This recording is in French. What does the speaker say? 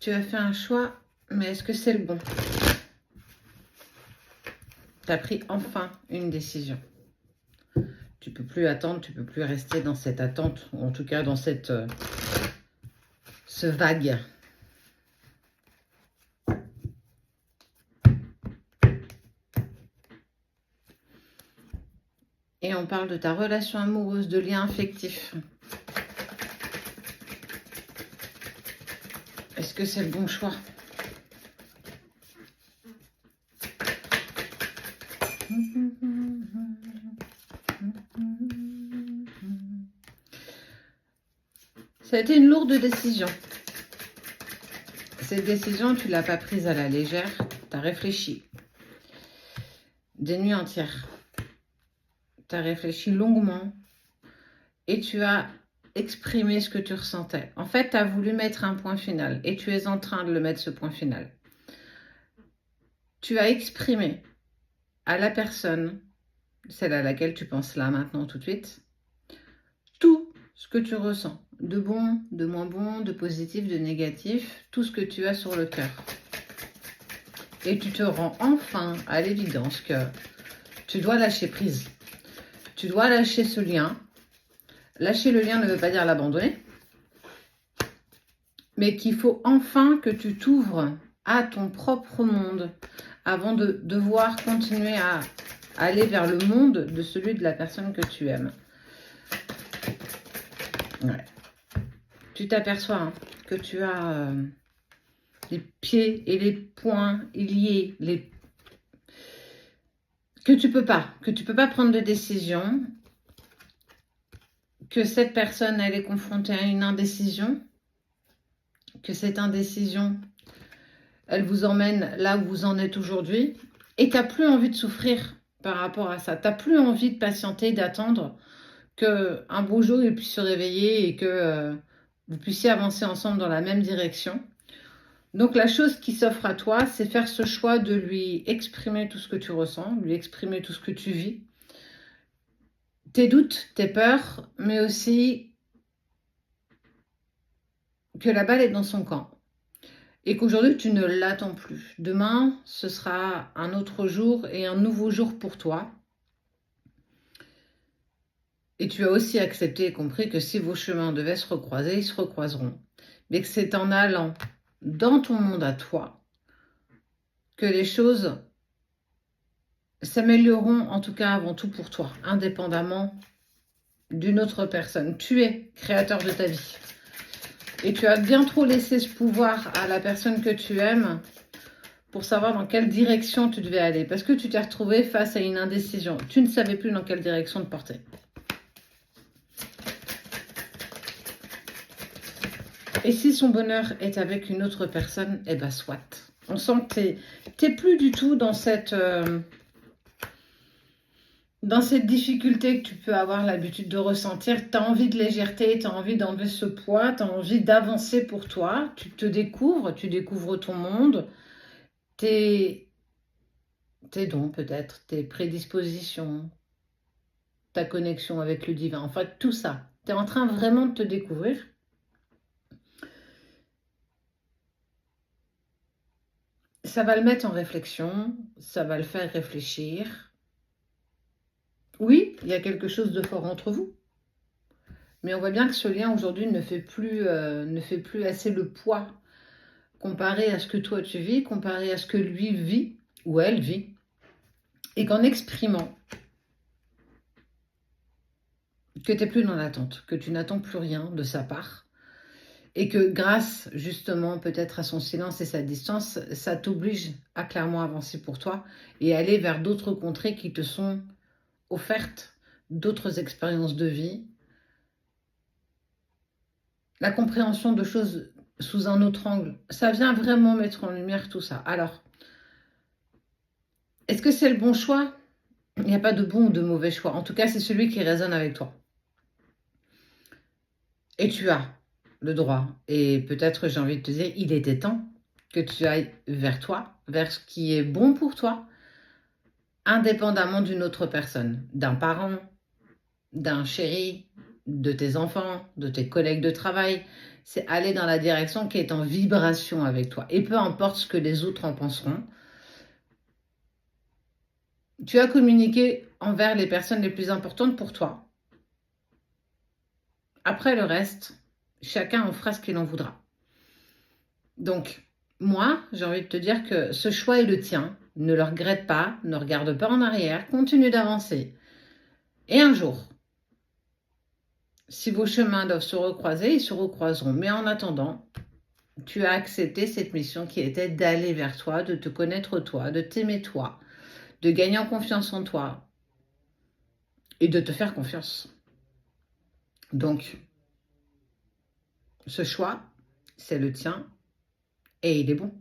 Tu as fait un choix, mais est-ce que c'est le bon? Tu as pris enfin une décision. Tu peux plus attendre, tu peux plus rester dans cette attente, ou en tout cas dans cette ce vague. Et on parle de ta relation amoureuse, de lien affectif. Est-ce que c'est le bon choix? Ça a été une lourde décision. Cette décision, tu ne l'as pas prise à la légère. Tu as réfléchi. Des nuits entières. Tu as réfléchi longuement. Et tu as exprimé ce que tu ressentais. En fait, tu as voulu mettre un point final. Et tu es en train de le mettre, ce point final. Tu as exprimé à la personne, celle à laquelle tu penses là, maintenant, tout de suite, tout ce que tu ressens. De bon, de moins bon, de positif, de négatif, tout ce que tu as sur le cœur. Et tu te rends enfin à l'évidence que tu dois lâcher prise. Tu dois lâcher ce lien. Lâcher le lien ne veut pas dire l'abandonner. Mais qu'il faut enfin que tu t'ouvres à ton propre monde avant de devoir continuer à aller vers le monde de celui de la personne que tu aimes. Ouais. Tu t'aperçois que tu as les pieds et les poings liés, que tu peux pas prendre de décision, que cette personne elle est confrontée à une indécision, que cette indécision elle vous emmène là où vous en êtes aujourd'hui, et tu n'as plus envie de souffrir par rapport à ça. Tu n'as plus envie de patienter, d'attendre qu'un beau jour il puisse se réveiller et que vous puissiez avancer ensemble dans la même direction. Donc la chose qui s'offre à toi, c'est faire ce choix de lui exprimer tout ce que tu ressens, lui exprimer tout ce que tu vis, tes doutes, tes peurs, mais aussi que la balle est dans son camp. Et qu'aujourd'hui, tu ne l'attends plus. Demain, ce sera un autre jour et un nouveau jour pour toi. Et tu as aussi accepté et compris que si vos chemins devaient se recroiser, ils se recroiseront. Mais que c'est en allant dans ton monde à toi que les choses s'amélioreront, en tout cas avant tout pour toi, indépendamment d'une autre personne. Tu es créateur de ta vie. Et tu as bien trop laissé ce pouvoir à la personne que tu aimes pour savoir dans quelle direction tu devais aller. Parce que tu t'es retrouvé face à une indécision. Tu ne savais plus dans quelle direction te porter. Et si son bonheur est avec une autre personne, eh bien soit. On sent que tu n'es plus du tout dans cette difficulté que tu peux avoir l'habitude de ressentir. Tu as envie de légèreté, tu as envie d'enlever ce poids, tu as envie d'avancer pour toi. Tu te découvres, tu découvres ton monde, tes dons peut-être, tes prédispositions, ta connexion avec le divin. En fait, tout ça. Tu es en train vraiment de te découvrir. Ça va le mettre en réflexion, ça va le faire réfléchir. Oui, il y a quelque chose de fort entre vous. Mais on voit bien que ce lien aujourd'hui ne fait plus assez le poids comparé à ce que toi tu vis, comparé à ce que lui vit ou elle vit. Et qu'en exprimant que tu n'es plus dans l'attente, que tu n'attends plus rien de sa part, et que grâce justement peut-être à son silence et sa distance, ça t'oblige à clairement avancer pour toi et aller vers d'autres contrées qui te sont offertes, d'autres expériences de vie, la compréhension de choses sous un autre angle. Ça vient vraiment mettre en lumière tout ça. Alors, est-ce que c'est le bon choix? Il n'y a pas de bon ou de mauvais choix. En tout cas, c'est celui qui résonne avec toi. Et tu as le droit. Et peut-être, j'ai envie de te dire, il était temps que tu ailles vers toi, vers ce qui est bon pour toi, indépendamment d'une autre personne, d'un parent, d'un chéri, de tes enfants, de tes collègues de travail. c'est aller dans la direction qui est en vibration avec toi. Et peu importe ce que les autres en penseront, tu as communiqué envers les personnes les plus importantes pour toi. Après le reste, chacun en fera ce qu'il en voudra. Donc, moi, j'ai envie de te dire que ce choix est le tien. Ne le regrette pas, ne regarde pas en arrière, continue d'avancer. Et un jour, si vos chemins doivent se recroiser, ils se recroiseront. Mais en attendant, tu as accepté cette mission qui était d'aller vers toi, de te connaître toi, de t'aimer toi, de gagner en confiance en toi et de te faire confiance. Donc, ce choix, c'est le tien et il est bon.